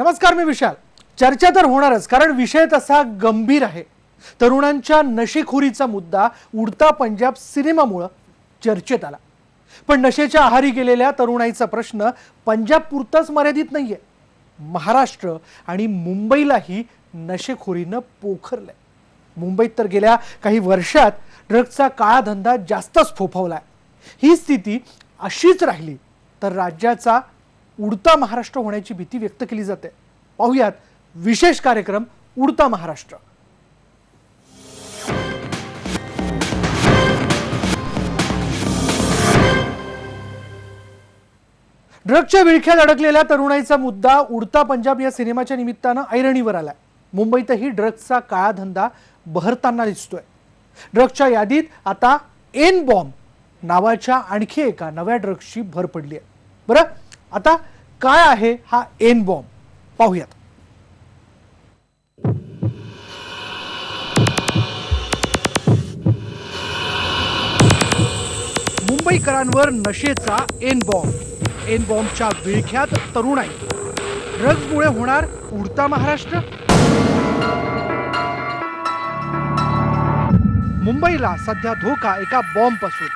नमस्कार, मी विशाल. चर्चा तर होणारच, कारण विषय तसा गंभीर आहे. तरुणांच्या नशेखोरीचा मुद्दा उडता पंजाब सिनेमामुळे चर्चेत आला. पण नशेच्या आहारी गेलेल्या तरुणाईचा प्रश्न पंजाब पुरताच मर्यादित नाहीये. महाराष्ट्र आणि मुंबईलाही नशेखोरीनं पोखरलंय. मुंबईत तर गेल्या काही वर्षात ड्रग्जचा काळा धंदा जास्तच फोफावलाय. ही स्थिती अशीच राहिली तर राज्याचा उडता महाराष्ट्र होण्याची भीती व्यक्त केली जाते. पाहुयात विशेष कार्यक्रम उडता महाराष्ट्र. ड्रग्जच्या विळख्यात अडकलेल्या तरुणाईचा मुद्दा उडता पंजाब या सिनेमाच्या निमित्तानं ऐरणीवर आलाय. मुंबईतही ड्रग्जचा काळा धंदा बहरताना दिसतोय. ड्रग्जच्या यादीत आता एन बॉम्ब नावाच्या आणखी एका नव्या ड्रग्जची भर पडली आहे. बरं, आता काय आहे हा एन बॉम्ब पाहूयात. मुंबईकरांवर नशेचा एन बॉम्ब. एन बॉम्बच्या विळख्यात तरुणाई. ड्रग्जमुळे होणार उडता महाराष्ट्र. मुंबईला सध्या धोका एका बॉम्ब पासून.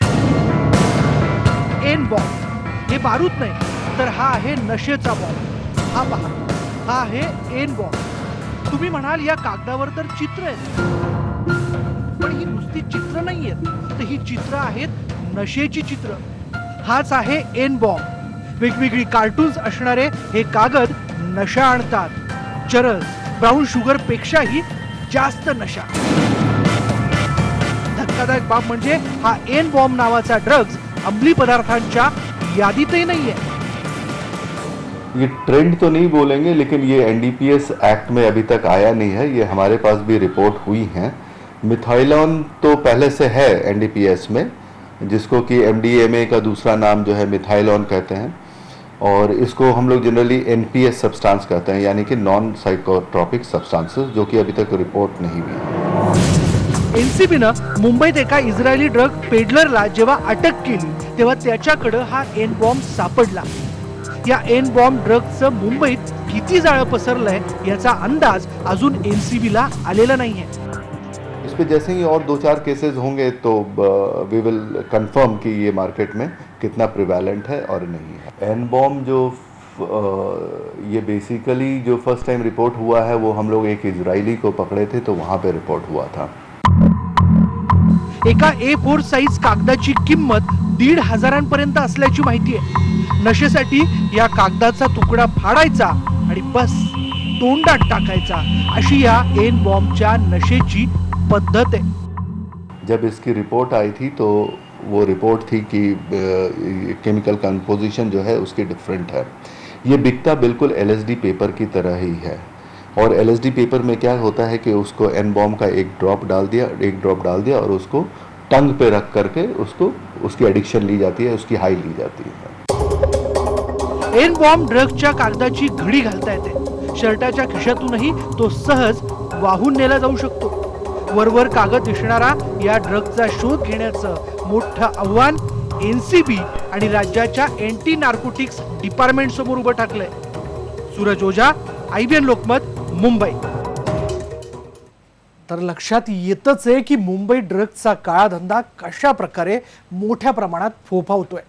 एन बॉम्ब हे बारूद नाही, तर हा आहे नशेचा बॉम्ब. हा पहा, हा आहे एन बॉम्ब. तुम्ही म्हणाल या कागदावर तर चित्र आहेत, पण ही नुसती चित्र नाहीयेत, तर ही चित्र आहेत नशेची चित्र. हाच आहे एन बॉम्ब. वेगवेगळी कार्टून्स असणारे हे कागद नशा आणतात. चरस, ब्राऊन शुगर पेक्षाही जास्त नशा. धक्कादायक बाब म्हणजे हा एन बॉम्ब नावाचा ड्रग्ज अंमली पदार्थांच्या यादीतही नाहीये. ये ट्रेंड तो नहीं बोलेंगे, लेकिन ये एनडीपीएस एक्ट में अभी तक आया नहीं है. ये हमारे पास भी रिपोर्ट हुई है. मिथाइलोन तो पहले से है एनडीपीएस में, जिसको कि एमडीएमए का दूसरा नाम जो है मिथाइलोन कहते हैं, और इसको हम लोग जनरली एनपीएस सब्सटेंस कहते हैं, यानी कि नॉन साइकोट्रॉपिक सब्सटेंसेस, जो कि अभी तक रिपोर्ट नहीं हुई. एनसीबीनं मुंबईत एका इस्रायली ड्रग पेडलरला जेव्हा अटक केली तेव्हा त्याच्याकडे हा एन बॉम्ब सापडला. या एन बॉम्ब ड्रग्जचं मुंबईत किती जाळं पसरलंय याचा अंदाज अजून एनसीबीला आलेला नाहीये. इस पे जैसे ही और 2-4 केसेस होंगे तो वी विल कंफर्म कि ये मार्केट में कितना प्रिवेलेंट है और नहीं है. एन बॉम्ब जो ये बेसिकली जो फर्स्ट टाइम रिपोर्ट हुआ है वो हम लोग एक इजरायली को पकड़े थे, तो वहाँ पे रिपोर्ट हुआ था. एका A4 साइज कागदाची किंमत 1,500 पर्यंत असल्याची माहिती आहे. नशेसाठी या कागदाचा तुकडा फाडायचा आणि बस तोंडात टाकायचा, अशी या एन बॉम्बच्या नशेची पद्धत है. जब इसकी रिपोर्ट आई थी तो वो रिपोर्ट थी कि केमिकल कंपोजिशन जो है उसकी डिफरेंट है. ये बिकता बिल्कुल एलएसडी पेपर की तरह ही है, और एलएसडी पेपर में क्या होता है कि उसको एन बॉम्ब का एक ड्रॉप डाल दिया और उसको टंग पे रख करके उसको उसकी एडिक्शन ली जाती है, उसकी हाई ली जाती है. एन बॉम्ब ड्रग्जच्या कागदाची घडी घालता येते. शर्टाच्या खिशातूनही तो सहज वाहून नेला जाऊ शकतो. वरवर कागद दिसणारा या ड्रग्जचा शोध घेण्याचं मोठं आव्हान एनसीबी आणि राज्याच्या एंटी नार्कोटिक्स डिपार्टमेंट समोर उभं टाकलंय. सूरज ओझा, IBN लोकमत, मुंबई. तर लक्षात येतच आहे की मुंबई ड्रग्जचा काळा धंदा कशा प्रकारे मोठ्या प्रमाणात फोफावतोय.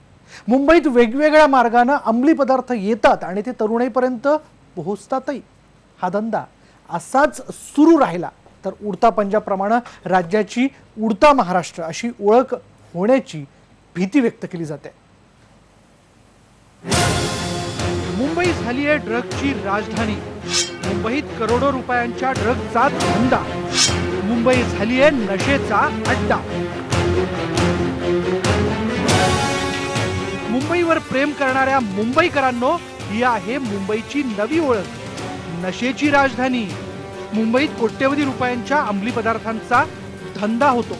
मुंबईत वेगवेगळ्या मार्गाने अंमली पदार्थ येतात आणि ते तरुणाईपर्यंत पोहोचतातही. हा धंदा असाच सुरू राहिला तर उडता पंजाब प्रमाणे राज्याची उडता महाराष्ट्र अशी ओळख होण्याची भीती व्यक्त केली जाते. मुंबई झाली आहे ड्रग्जची राजधानी. मुंबईत करोडो रुपयांच्या ड्रग्जचा धंदा. मुंबई झाली आहे नशेचा अड्डा. मुंबईवर प्रेम करणाऱ्या मुंबईकरांनो, ही आहे मुंबईची नवी ओळख, नशेची राजधानी. मुंबईत कोट्यवधी रुपयांच्या अंमली पदार्थांचा धंदा होतो.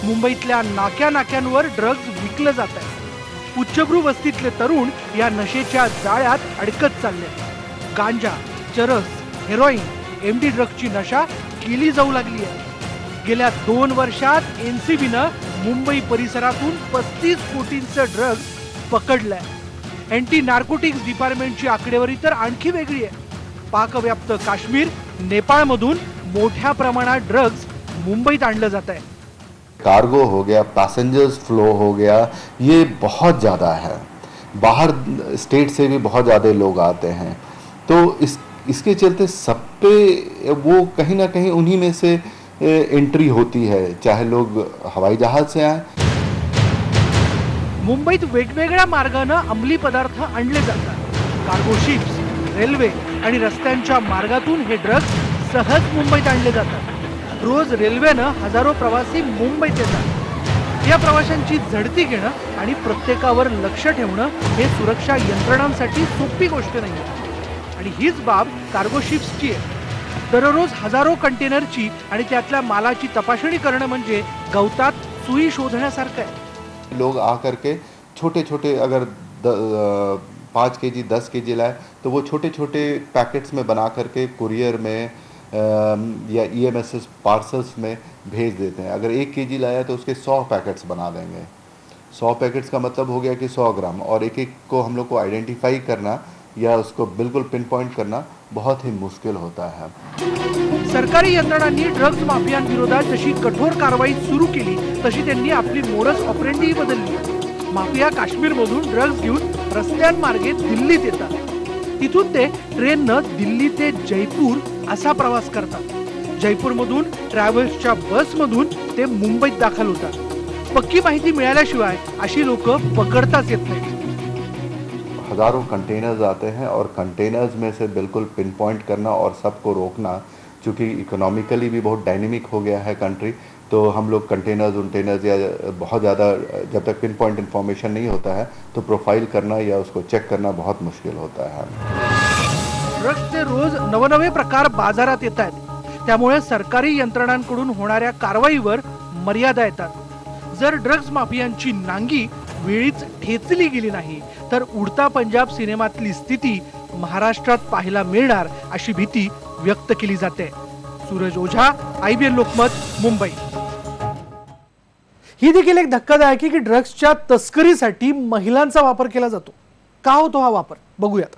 मुंबईतल्या नाक्यानाक्यांवर ड्रग्ज विकलं जात आहे. उच्चभ्रू वस्तीतले तरुण या नशेच्या जाळ्यात अडकत चालले. गांजा, चरस, हेरोईन, एमडी ड्रग्जची नशा केली जाऊ लागली आहे. गेल्या 2 वर्षात एनसीबीनं मुंबई परिसरातून 35 कोटींचं ड्रग्ज पकडलंय. एंटी नार्कोटिक्स डिपार्टमेंटची आकडेवारी तर आणखी वेगळी आहे. पाकव्याप्त काश्मीर, नेपाळमधून मोठ्या प्रमाणात ड्रग्ज मुंबईत आणलं जात आहे. कार्गो हो गया, पैसेंजर्स फ्लो हो गया, ये बहुत ज़्यादा है. बाहर स्टेट से भी बहुत ज़्यादा लोग आते हैं, तो इसके चलते सब पे वो कहीं ना कहीं उन्हीं में से एंट्री होती है, चाहे लोग हवाई जहाज से आए. मुंबईत वेगवेगळ्या मार्गानं अंमली पदार्थ आणले जातात. कार्गो शिप्स, रेल्वे आणि रस्त्यांच्या मार्गातून हे ड्रग्ज सहज मुंबईत आणले जातात. रोज रेल्वेनं हजारो प्रवासी मुंबईत येतात. या प्रवाशांची झडती घेणं आणि प्रत्येकावर लक्ष ठेवणं हे सुरक्षा यंत्रणांसाठी सोपी गोष्ट नाही. आणि हीच बाब कार्गो शिप्सची आहे. दररोज हजारो कंटेनरची आणि त्यातल्या मालाची तपासणी करणं म्हणजे गवतात सुई शोधण्यासारखं आहे. लोग आकर के छोटे छोटे अगर 5 kg 10 kg लाए तो वो छोटे छोटे पैकेट्स में बना करके कुरियर में या EMS पार्सल्स में भेज देते हैं. अगर 1 kg लाया तो उसके 100 पैकेट्स बना देंगे. 100 पैकेट्स का मतलब हो गया कि 100 ग्राम, और एक एक को हम लोग को आइडेंटिफाई करना या उसको बिल्कुल पिन पॉइंट करना बहुत ही मुश्किल होता है. सरकारी यंत्रणांनी ड्रग्ज माफियांविरोधात जशी कठोर कारवाई सुरू केली तशी त्यांनी आपली मोडस ऑपरेंडी बदलली. माफिया काश्मीरमधून ड्रग्ज घेऊन रस्त्यांमार्गे दिल्लीत येतात. तिथून ते ट्रेननं दिल्ली ते जयपूर असा प्रवास करतात. जयपूरमधून ट्रॅव्हल्सच्या बसमधून ते मुंबईत दाखल होतात. पक्की माहिती मिळाल्याशिवाय अशी लोक पकडताच येत नाहीत. हज़ारों कंटेनर्स आते हैं और कंटेनर्स में से बिल्कुल पिन पॉइंट करना और सबको रोकना, चूँकि इकोनॉमिकली भी बहुत डायनेमिक हो गया है कंट्री, तो हम लोग कंटेनर्स या बहुत ज़्यादा जब तक पिन पॉइंट इन्फॉर्मेशन नहीं होता है तो प्रोफाइल करना या उसको चेक करना बहुत मुश्किल होता है. ड्रग्जचे रोज नवनवे प्रकार बाजारात येत आहेत. त्यामुळे सरकारी यंत्रणांकडून होणाऱ्या कारवाईवर मर्यादा येतात. जर ड्रग्ज माफियांची नांगी वेळीच ठेचली गेली नाही तर उडता पंजाब सिनेमातली स्थिती महाराष्ट्रात पाहायला मिळणार अशी भीती व्यक्त केली जाते. सूरज ओझा, IBN लोकमत, मुंबई. ही देखील एक धक्कादायक आहे की ड्रग्जच्या तस्करीसाठी महिलांचा वापर केला जातो. का होतो हा वापर, बघूयात.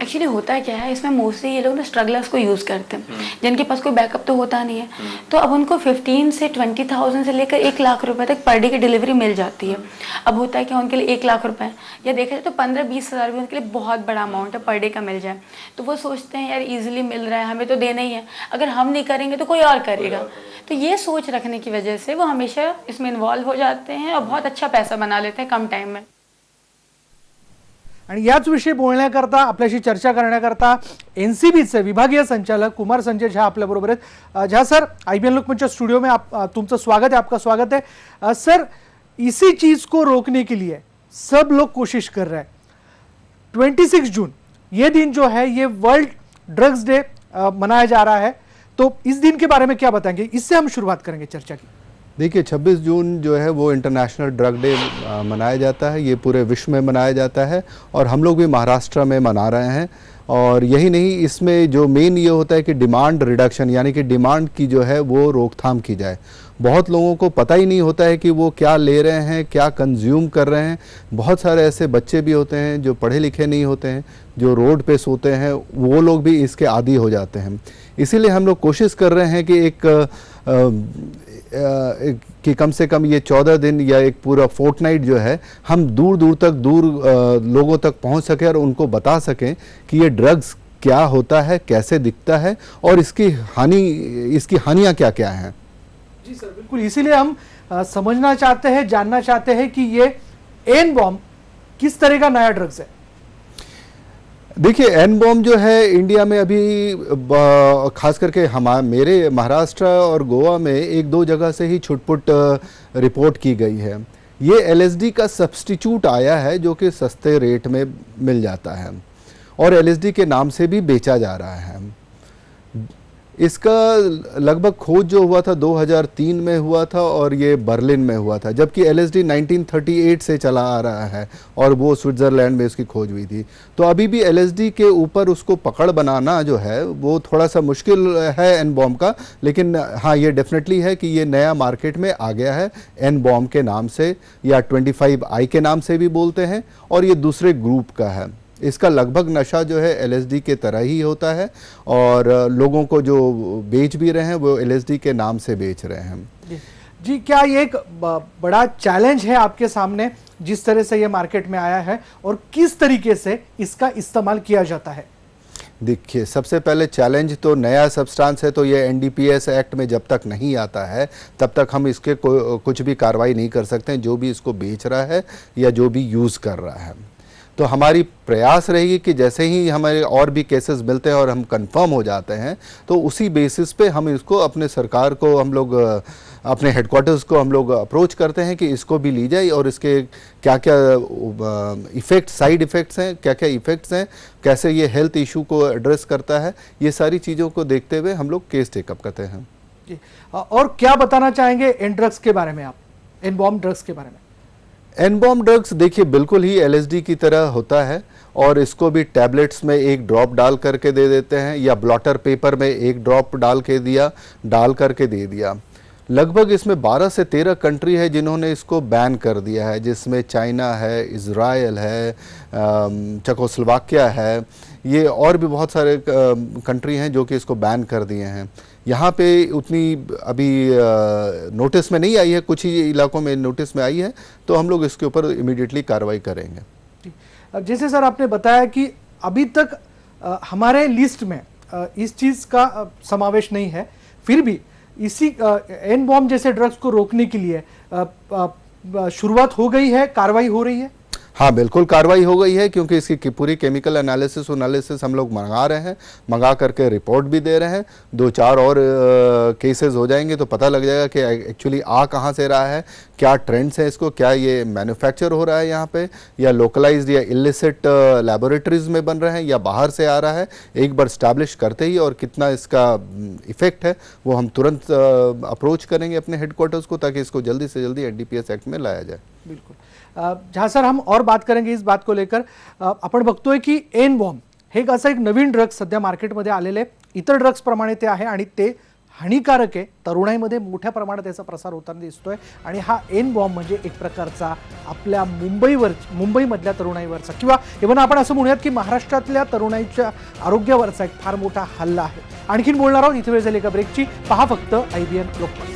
एक्चुअली होता क्या है, इसमें मोस्टली ये लोग ना स्ट्रगलर्स को यूज़ करते हैं जिनके पास कोई बैकअप तो होता नहीं है. तो अब उनको 15 से 20,000 से लेकर 1 लाख रुपए तक पर डे की डिलीवरी मिल जाती है. अब होता है कि उनके लिए 1 लाख रुपए या देखा जाए तो 15-20 हज़ार भी उनके लिए बहुत बड़ा अमाउंट है पर डे का मिल जाए. तो वो सोचते हैं यार इजीली मिल रहा है, हमें तो देना ही है, अगर हम नहीं करेंगे तो कोई और करेगा. तो ये सोच रखने की वजह से वो हमेशा इसमें इन्वॉल्व हो जाते हैं और बहुत अच्छा पैसा बना लेते हैं कम टाइम में. आणि याच विषयी बोलण्याकरता, आपल्याशी चर्चा करण्याकरता NCBचे विभागीय संचालक कुमार संजय झा आपल्याबरोबर आहेत. झा सर, IBN लोकमतच्या स्टूडियो में तुमचं स्वागत है, आपका स्वागत है. सर, इसी चीज को रोकने के लिए सब लोग कोशिश कर रहे हैं. 26 जून ये दिन जो है ये वर्ल्ड ड्रग्स डे मनाया जा रहा है, तो इस दिन के बारे में क्या बताएंगे? इससे हम शुरुआत करेंगे चर्चा की. देखिए 26 जून जो है वो इंटरनेशनल ड्रग डे मनाया जाता है. ये पूरे विश्व में मनाया जाता है और हम लोग भी महाराष्ट्र में मना रहे हैं. और यही नहीं, इसमें जो मेन ये होता है कि डिमांड रिडक्शन, यानी कि डिमांड की जो है वो रोकथाम की जाए. बहुत लोगों को पता ही नहीं होता है कि वो क्या ले रहे हैं, क्या कंज्यूम कर रहे हैं. बहुत सारे ऐसे बच्चे भी होते हैं जो पढ़े लिखे नहीं होते हैं, जो रोड पे सोते हैं, वो लोग भी इसके आदी हो जाते हैं. इसीलिए हम लोग कोशिश कर रहे हैं कि कि कम से कम ये 14 दिन या एक पूरा फोर्टनाइट जो है हम दूर दूर तक लोगों तक पहुंच सकें और उनको बता सकें कि ये ड्रग्स क्या होता है, कैसे दिखता है और इसकी हानियां क्या क्या हैं. जी सर, बिल्कुल. इसीलिए हम समझना चाहते हैं, जानना चाहते हैं कि ये एन बॉम्ब किस तरह का नया ड्रग्स है. देखिए, एन बॉम्ब जो है इंडिया में अभी खास करके मेरे महाराष्ट्र और गोवा में 1-2 जगह से ही छुटपुट रिपोर्ट की गई है. ये LSD का सब्स्टिट्यूट आया है जो कि सस्ते रेट में मिल जाता है और LSD के नाम से भी बेचा जा रहा है. इसका लगभग खोज जो हुआ था 2003 में हुआ था और ये बर्लिन में हुआ था, जबकि LSD 1938 से चला आ रहा है और वो स्विट्ज़रलैंड में इसकी खोज हुई थी. तो अभी भी LSD के ऊपर उसको पकड़ बनाना जो है वो थोड़ा सा मुश्किल है एन बॉम्ब का. लेकिन हाँ, ये डेफिनेटली है कि ये नया मार्केट में आ गया है एन बॉम्ब के नाम से, या 25I के नाम से भी बोलते हैं, और ये दूसरे ग्रुप का है. इसका लगभग नशा जो है एलएसडी के तरह ही होता है, और लोगों को जो बेच भी रहे हैं वो एलएसडी के नाम से बेच रहे हैं। जी, क्या ये एक बड़ा चैलेंज है आपके सामने जिस तरह से ये मार्केट में आया है, और किस तरीके से इसका इस्तेमाल किया जाता है? देखिए, सबसे पहले चैलेंज तो नया सब्सटेंस है, तो ये एनडीपीएस एक्ट में जब तक नहीं आता है तब तक हम इसके कुछ भी कार्रवाई नहीं कर सकते हैं, जो भी इसको बेच रहा है या जो भी यूज़ कर रहा है। तो हमारी प्रयास रहेगी कि जैसे ही हमारे और भी केसेस मिलते हैं और हम कंफर्म हो जाते हैं, तो उसी बेसिस पे हम इसको अपने सरकार को, हम लोग अपने हेडक्वार्टर्स को हम लोग अप्रोच करते हैं कि इसको भी ली जाए, और इसके क्या क्या इफ़ेक्ट, साइड इफ़ेक्ट्स हैं, क्या क्या इफ़ेक्ट्स हैं, कैसे ये हेल्थ इशू को एड्रेस करता है, ये सारी चीज़ों को देखते हुए हम लोग केस टेकअप करते हैं। जी, और क्या बताना चाहेंगे एन ड्रग्स के बारे में, आप एन बॉम्ब ड्रग्स के बारे में? एन-बॉम्ब ड्रग्स देखिए बिल्कुल ही एलएसडी की तरह होता है, और इसको भी टैबलेट्स में एक ड्रॉप डाल करके दे देते हैं, या ब्लॉटर पेपर में एक ड्रॉप डाल करके दे दिया। लगभग इसमें 12 से 13 कंट्री है जिन्होंने इसको बैन कर दिया है, जिसमें चाइना है, इज़राइल है, चेकोस्लोवाकिया है, ये और भी बहुत सारे कंट्री हैं जो कि इसको बैन कर दिए हैं। यहाँ पे उतनी अभी नोटिस में नहीं आई है, कुछ ही इलाकों में नोटिस में आई है, तो हम लोग इसके ऊपर इमीडिएटली कार्रवाई करेंगे। जैसे सर आपने बताया कि अभी तक हमारे लिस्ट में इस चीज़ का समावेश नहीं है, फिर भी इसी एन बॉम्ब जैसे ड्रग्स को रोकने के लिए शुरुआत हो गई है, कार्रवाई हो रही है? हाँ, बिल्कुल कार्रवाई हो गई है, क्योंकि इसकी पूरी केमिकल एनालिसिस हम लोग मंगा रहे हैं, मंगा करके रिपोर्ट भी दे रहे हैं। 2-4 और केसेस हो जाएंगे तो पता लग जाएगा कि एक्चुअली आ कहाँ से रहा है, क्या ट्रेंड्स हैं इसको, क्या ये मैन्युफैक्चर हो रहा है यहाँ पे, या लोकलाइज्ड या इलिसिट लैबोरेटरीज में बन रहे हैं, या बाहर से आ रहा है। एक बार स्टैब्लिश करते ही और कितना इसका इफेक्ट है वो हम तुरंत अप्रोच करेंगे अपने हेडक्वार्टर्स को, ताकि इसको जल्दी से जल्दी एनडीपीएस एक्ट में लाया जाए। बिल्कुल। जहाँ सर हम और बात करेंगे इस बात को लेकर, आपण बघतोय की एन बॉम्ब हे असं एक नवीन ड्रग्स सध्या मार्केटमध्ये आलेले, इतर ड्रग्स प्रमाणे ते आहे आणि ते हानिकारक आहे, तरुणाईमध्ये मोठ्या प्रमाणात त्याचा प्रसार होताना दिसतोय, आणि हा एन बॉम्ब म्हणजे एक प्रकारचा आपल्या मुंबईमधल्या तरुणाईवरचा, किंवा इव्हन आपण असं म्हणूयात की महाराष्ट्रातल्या तरुणाईच्या आरोग्यावरचा एक फार मोठा हल्ला आहे। आणखीन बोलणार आहोत, इथे वेळ झाली एका ब्रेकची, पहा फक्त IBN लोकमत।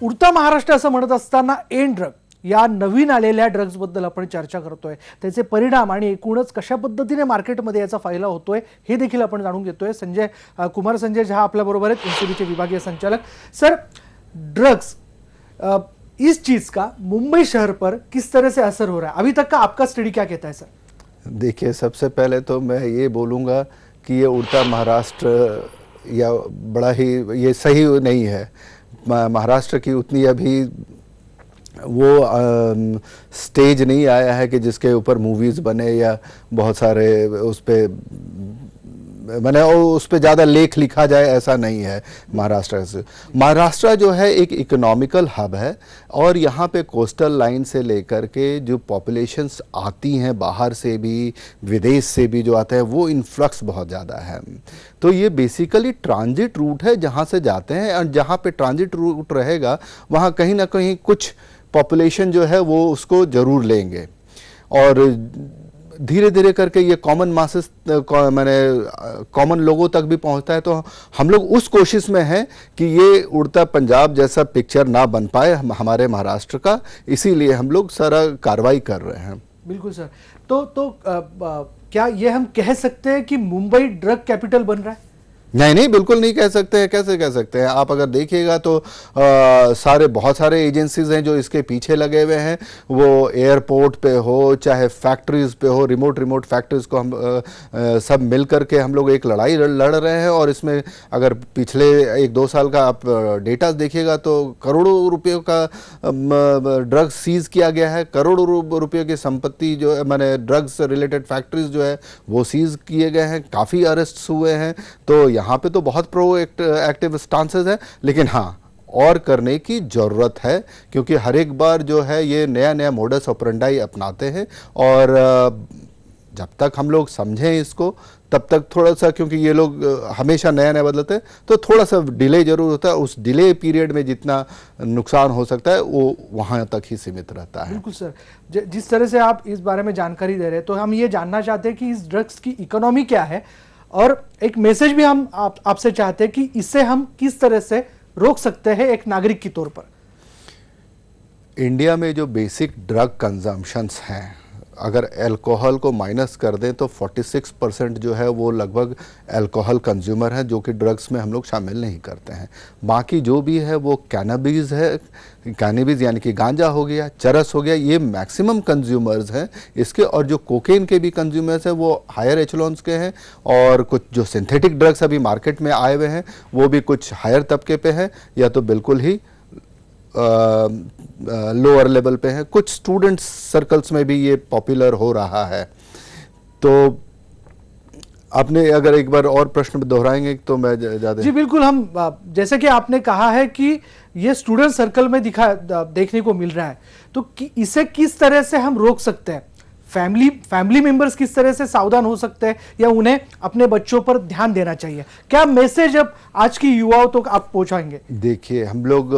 उडता महाराष्ट्र असं म्हणत असताना एन ड्रग या नवीन आलेल्या ड्रग्स बद्दल आपण चर्चा करतोय, त्याचे परिणाम आणि एकूणच कशा पद्धतीने मार्केटमध्ये याचा फायदा होतोय हे देखील आपण जाणून घेतोय। कुमार संजय झा आपल्या बरोबर आहेत, एनसीबीचे विभागीय संचालक। सर, ड्रग्स इस चीज का मुंबई शहर पर किस तरह से असर हो रहा है, अभी तक का आपका स्टडी क्या कहता है सर? देखिए, सबसे पहले तो मैं ये बोलूँगा कि ये उड़ता महाराष्ट्र या बड़ा ही ये सही नहीं है। महाराष्ट्र की उतनी अभी वो स्टेज नहीं आया है कि जिसके ऊपर मूवीज़ बने या बहुत सारे उस पर मैंने उस पर ज़्यादा लेख लिखा जाए, ऐसा नहीं है। महाराष्ट्र जो है एक इकोनॉमिकल हब है, और यहाँ पे कोस्टल लाइन से लेकर के जो पॉपुलेशंस आती हैं बाहर से भी, विदेश से भी जो आता है, वो इन्फ्लक्स बहुत ज़्यादा है। तो ये बेसिकली ट्रांजिट रूट है जहाँ से जाते हैं, और जहाँ पे ट्रांजिट रूट रहेगा वहाँ कहीं ना कहीं कुछ पॉपुलेशन जो है वो उसको ज़रूर लेंगे, और धीरे धीरे करके ये कॉमन मासेस कॉमन लोगों तक भी पहुंचता है। तो हम लोग उस कोशिश में हैं कि ये उड़ता पंजाब जैसा पिक्चर ना बन पाए हमारे महाराष्ट्र का, इसीलिए हम लोग सारा कार्रवाई कर रहे हैं। बिल्कुल सर। तो क्या ये हम कह सकते हैं कि मुंबई ड्रग कैपिटल बन रहा है? नहीं, बिल्कुल नहीं कह सकते हैं। कैसे कह सकते हैं? आप अगर देखिएगा तो बहुत सारे एजेंसीज हैं जो इसके पीछे लगे हुए हैं, वो एयरपोर्ट पे हो चाहे फैक्ट्रीज पे हो, रिमोट फैक्ट्रीज को हम सब मिल करके हम लोग एक लड़ाई लड़ रहे हैं। और इसमें अगर पिछले 1-2 साल का आप डेटा देखिएगा तो करोड़ों रुपयों का ड्रग्स सीज किया गया है, करोड़ों रुपयों की संपत्ति जो मैंने ड्रग्स रिलेटेड फैक्ट्रीज जो है वो सीज किए गए हैं, काफ़ी अरेस्ट हुए हैं। तो यहाँ पे तो बहुत प्रो एक्टिव स्टांसेस है, लेकिन हाँ और करने की ज़रूरत है, क्योंकि हर एक बार जो है ये नया मोडस ऑपरेंडाई अपनाते हैं, और जब तक हम लोग समझें इसको तब तक थोड़ा सा, क्योंकि ये लोग हमेशा नया नया बदलते हैं, तो थोड़ा सा डिले जरूर होता है। उस डिले पीरियड में जितना नुकसान हो सकता है वो वहाँ तक ही सीमित रहता है। बिल्कुल सर, जिस तरह से आप इस बारे में जानकारी दे रहे हैं, तो हम ये जानना चाहते हैं कि इस ड्रग्स की इकोनॉमी क्या है, और एक मैसेज भी हम आपसे चाहते हैं कि इसे हम किस तरह से रोक सकते हैं एक नागरिक के तौर पर। इंडिया में जो बेसिक ड्रग कंजम्पशंस हैं, अगर अल्कोहल को माइनस कर दें तो 46% जो है वो लगभग अल्कोहल कंज्यूमर है, जो कि ड्रग्स में हम लोग शामिल नहीं करते हैं। बाकी जो भी है वो कैनबिस है, कैनबिस यानी कि गांजा हो गया, चरस हो गया, ये मैक्सिमम कंज्यूमर्स हैं इसके। और जो कोकेन के भी कंज्यूमर्स हैं वो हायर एचलॉन्स के हैं, और कुछ जो सिंथेटिक ड्रग्स अभी मार्केट में आए हुए हैं वो भी कुछ हायर तबके पे हैं या तो बिल्कुल ही लोअर लेवल पे है। कुछ स्टूडेंट्स सर्कल्स में भी ये पॉपुलर हो रहा है। तो आपने अगर एक बार और प्रश्न दोहराएंगे तो मैं ज़्यादा। जी बिल्कुल, हम जैसे कि आपने कहा है कि ये स्टूडेंट सर्कल में देखने को मिल रहा है, तो इसे किस तरह से हम रोक सकते हैं? फैमिली मेंबर्स किस तरह से सावधान हो सकते हैं, या उन्हें अपने बच्चों पर ध्यान देना चाहिए? क्या मैसेज अब आज की युवाओं तक आप पहुंचाएंगे? देखिए, हम लोग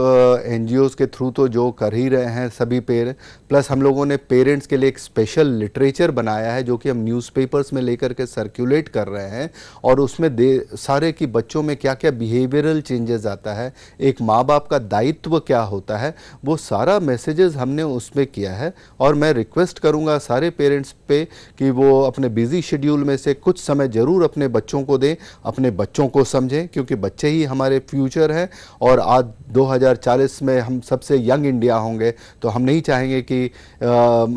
एनजीओज के थ्रू तो जो कर ही रहे हैं सभी प्लस हम लोगों ने पेरेंट्स के लिए एक स्पेशल लिटरेचर बनाया है जो कि हम न्यूज़पेपर्स में लेकर के सर्कुलेट कर रहे हैं, और उसमें सारे कि बच्चों में क्या क्या बिहेवियरल चेंजेस आता है, एक माँ बाप का दायित्व क्या होता है, वो सारा मैसेजेस हमने उसमें किया है। और मैं रिक्वेस्ट करूँगा सारे पेरेंट्स पे कि वो अपने बिजी शेड्यूल में से कुछ समय ज़रूर अपने बच्चों को दें, अपने बच्चों को समझें, क्योंकि बच्चे ही हमारे फ्यूचर हैं। और आज 2040 में हम सबसे यंग इंडिया होंगे, तो हम नहीं चाहेंगे कि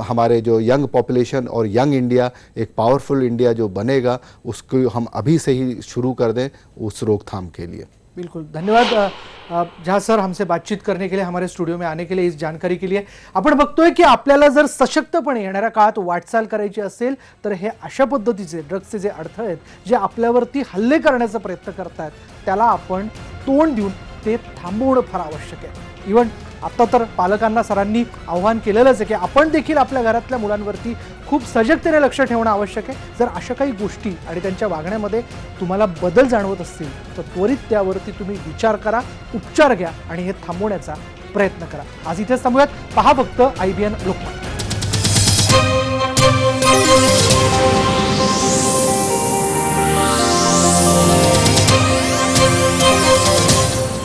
हमारे जो यंग पॉपुलेशन और यंग इंडिया, एक पावरफुल इंडिया जो बनेगा, उसको हम अभी से ही शुरू कर दें उस रोकथाम के लिए। बिल्कुल, धन्यवाद झा सर, हमसे बातचीत करने के लिए, हमारे स्टुडिओ में आने के लिए, इस जानकारी के लिए। आपण बघतोय की आपल्याला जर सशक्तपणे येणाऱ्या काळात वाटचाल करायची असेल तर हे अशा पद्धतीचे ड्रग्सचे जे अडथळे आहेत, जे आपल्यावरती हल्ले करण्याचा प्रयत्न करतायत, त्याला आपण तोंड देऊन ते थांबवणं फार आवश्यक आहे। इव्हन आता तर पालकांना सरांनी आव्हान केलेलंच आहे की आपण देखील आपल्या घरातल्या मुलांवरती खूप सजगतेने लक्ष ठेवणं आवश्यक आहे। जर अशा काही गोष्टी आणि त्यांच्या वागण्यामध्ये तुम्हाला बदल जाणवत असतील तर त्वरित त्यावरती तुम्ही विचार करा, उपचार घ्या आणि हे थांबवण्याचा प्रयत्न करा। आज इथेच थांबूयात। पहा फक्त IBN लोकमत।